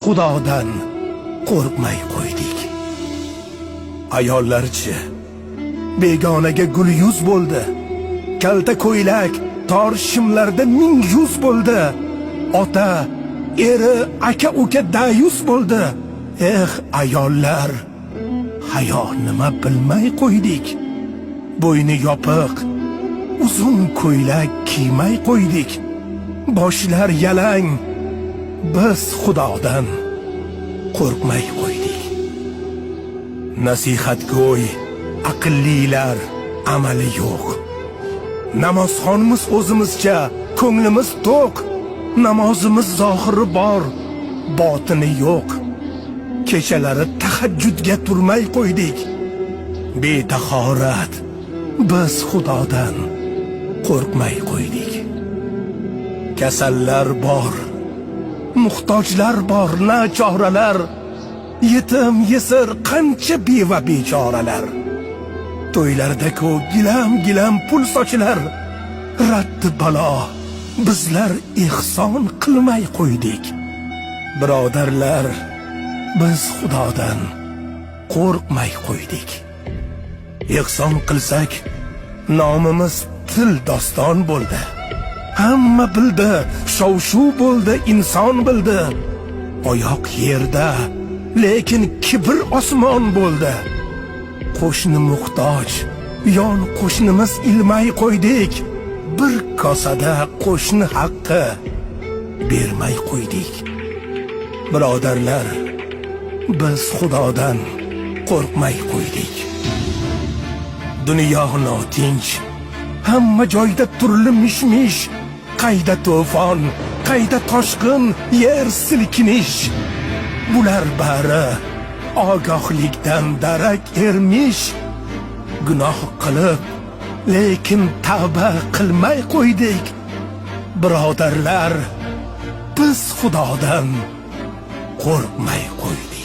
Xudodan qo'rqmay qo'ydik. Ayollarchi begonaga gul yuz bo'ldi. Kalta ko'ylak tor shimlarda ming yuz bo'ldi. Ota, eri, aka uka dayus bo'ldi. Ayollar, hayo nima bilmay qo'ydik. Bo'yni yopiq, uzun ko'ylak kiymay qo'ydik. Boshlar yalang, biz Xudodan qo'rqmay qo'ydik. Nasihatgo'y, aqllilar amali yo'q. Namozxonimiz o'zimizcha, ko'nglimiz to'q. Namozimiz zohiri bor, botini yo'q. Kechalari tahajjudga turmay qo'ydik. Betahorat, biz Xudodan qo'rqmay qo'ydik. Kasallar bor, muhtojlar bor, nachoralar. Yetim yesir qancha beva bechoralar. To'ylarda-ku gilam-gilam pul sochilar. Raddi balo, bizlar ihson qilmay qo'ydik. Birodarlar, biz Xudodan qo'rqmay qo'ydik. Ihson qilsak, nomimiz til doston bo'ldi. Hamma bildi, shov-shuv bo'ldi, inson bildi. Oyoq yerda, lekin kibr osmon bo'ldi. Qo'shni muhtoj, yon qo'shnimiz ilmay qo'ydik. Bir kosada qo'shni haqqi bermay qo'ydik. Birodarlar, biz Xudodan qo'rqmay qo'ydik. Dunyo notinch, hamma joyda turli mish-mish. Qayda to'fon, qayda toshqin, yer silkinish. Bular bari ogohlikdan darak ermish. Gunoh qilib, lekin tavba qilmay qo'ydik. Birodarlar, biz Xudodan qo'rqmay qo'ydik.